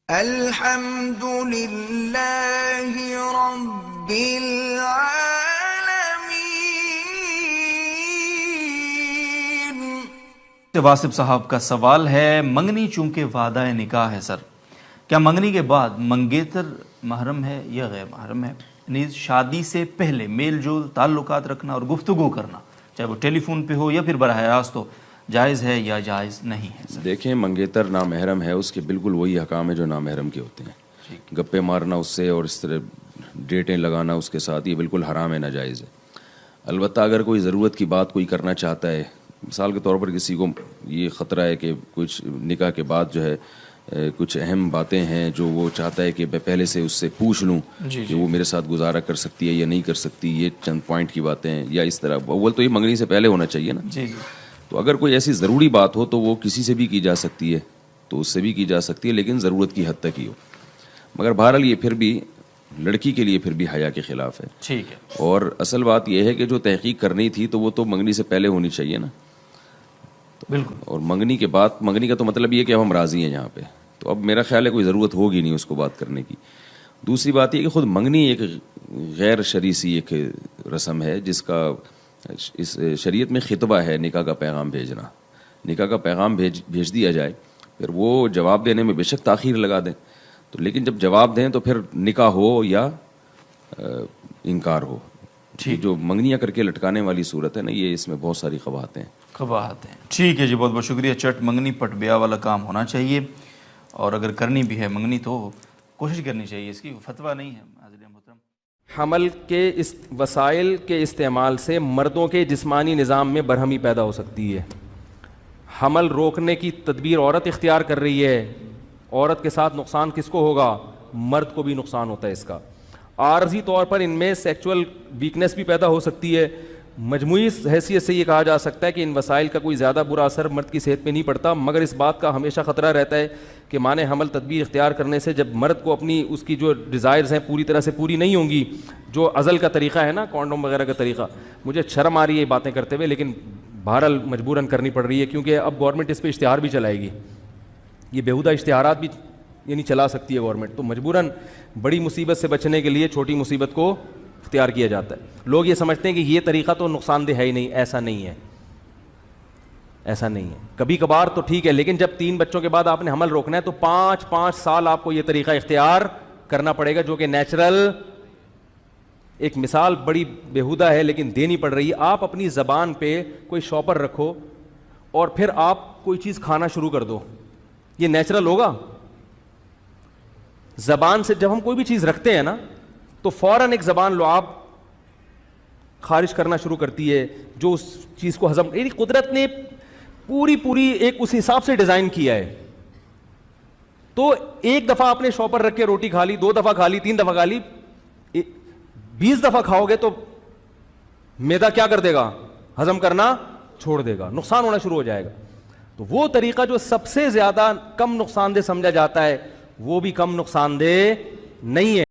الحمد للہ رب العالمین۔ واصف صاحب کا سوال ہے، منگنی چونکہ وعدہ نکاح ہے سر، کیا منگنی کے بعد منگیتر محرم ہے یا غیر محرم ہے؟ نیز شادی سے پہلے میل جول تعلقات رکھنا اور گفتگو کرنا، چاہے وہ ٹیلی فون پہ ہو یا پھر براہ راست ہو، جائز ہے یا جائز نہیں ہے سر؟ دیکھیں، منگیتر نامحرم ہے، اس کے بالکل وہی حکام ہے جو نامحرم کے ہوتے ہیں۔ گپے مارنا اس سے اور اس طرح ڈیٹیں لگانا اس کے ساتھ، یہ بالکل حرام ہے، ناجائز ہے۔ البتہ اگر کوئی ضرورت کی بات کوئی کرنا چاہتا ہے، مثال کے طور پر کسی کو یہ خطرہ ہے کہ کچھ نکاح کے بعد جو ہے کچھ اہم باتیں ہیں جو وہ چاہتا ہے کہ میں پہلے سے اس سے پوچھ لوں کہ وہ میرے ساتھ گزارا کر سکتی ہے یا نہیں کر سکتی، یہ چند پوائنٹ کی باتیں ہیں، یا اس طرح اول تو یہ منگنی سے پہلے ہونا چاہیے نا۔ تو اگر کوئی ایسی ضروری بات ہو تو وہ کسی سے بھی کی جا سکتی ہے، تو اس سے بھی کی جا سکتی ہے، لیکن ضرورت کی حد تک ہی ہو۔ مگر بہرحال یہ پھر بھی لڑکی کے لیے پھر بھی حیا کے خلاف ہے۔ ٹھیک ہے۔ اور اصل بات یہ ہے کہ جو تحقیق کرنی تھی تو وہ تو منگنی سے پہلے ہونی چاہیے نا۔ بالکل۔ اور منگنی کے بعد، منگنی کا تو مطلب یہ کہ اب ہم راضی ہیں یہاں پہ، تو اب میرا خیال ہے کوئی ضرورت ہوگی نہیں اس کو بات کرنے کی۔ دوسری بات یہ کہ خود منگنی ایک غیر شرعی سی ایک رسم ہے جس کا اس شریعت میں خطبہ ہے نکاح کا پیغام بھیجنا۔ نکاح کا پیغام بھیج دیا جائے، پھر وہ جواب دینے میں بے شک تاخیر لگا دیں، تو لیکن جب جواب دیں تو پھر نکاح ہو یا انکار ہو۔ جو منگنیاں کر کے لٹکانے والی صورت ہے نا، یہ اس میں بہت ساری قباحتیں ہیں۔ ٹھیک ہے جی، بہت بہت شکریہ۔ چٹ منگنی پٹ بیاہ والا کام ہونا چاہیے، اور اگر کرنی بھی ہے منگنی تو کوشش کرنی چاہیے، اس کی فتویٰ نہیں ہے۔ حاضرین محترم، حمل کے وسائل کے استعمال سے مردوں کے جسمانی نظام میں برہمی پیدا ہو سکتی ہے۔ حمل روکنے کی تدبیر عورت اختیار کر رہی ہے، عورت کے ساتھ نقصان کس کو ہوگا؟ مرد کو بھی نقصان ہوتا ہے اس کا۔ عارضی طور پر ان میں سیکچول ویکنس بھی پیدا ہو سکتی ہے۔ مجموعی حیثیت سے یہ کہا جا سکتا ہے کہ ان وسائل کا کوئی زیادہ برا اثر مرد کی صحت پہ نہیں پڑتا، مگر اس بات کا ہمیشہ خطرہ رہتا ہے کہ معنی حمل تدبیر اختیار کرنے سے جب مرد کو اپنی اس کی جو ڈیزائرز ہیں پوری طرح سے پوری نہیں ہوں گی، جو ازل کا طریقہ ہے نا، کانڈوم وغیرہ کا طریقہ، مجھے شرم آ رہی ہے یہ باتیں کرتے ہوئے، لیکن بہرحال مجبوراً کرنی پڑ رہی ہے، کیونکہ اب گورنمنٹ اس پہ اشتہار بھی چلائے گی، یہ بیہودہ اشتہارات بھی یعنی چلا سکتی ہے گورنمنٹ، تو مجبوراً بڑی مصیبت سے بچنے کے لیے چھوٹی مصیبت کو اختیار کیا جاتا ہے۔ لوگ یہ سمجھتے ہیں کہ یہ طریقہ تو نقصان دہ ہے ہی نہیں، ایسا نہیں ہے، ایسا نہیں ہے۔ کبھی کبھار تو ٹھیک ہے، لیکن جب 3 بچوں کے بعد آپ نے حمل روکنا ہے تو 5 سال آپ کو یہ طریقہ اختیار کرنا پڑے گا، جو کہ نیچرل، ایک مثال بڑی بیہودہ ہے لیکن دینی پڑ رہی ہے۔ آپ اپنی زبان پہ کوئی شاپر رکھو اور پھر آپ کوئی چیز کھانا شروع کر دو، یہ نیچرل ہوگا؟ زبان سے جب ہم کوئی بھی چیز رکھتے ہیں نا تو فوراً ایک زبان لعاب خارج کرنا شروع کرتی ہے جو اس چیز کو ہضم، یعنی قدرت نے پوری ایک اس حساب سے ڈیزائن کیا ہے۔ تو ایک دفعہ آپ نے شاپر رکھ کے روٹی کھا لی، 2 دفعہ کھا لی، 3 دفعہ کھا لی، 20 دفعہ کھاؤ گے تو معدہ کیا کر دے گا؟ ہضم کرنا چھوڑ دے گا، نقصان ہونا شروع ہو جائے گا۔ تو وہ طریقہ جو سب سے زیادہ کم نقصان دہ سمجھا جاتا ہے وہ بھی کم نقصان دہ نہیں ہے۔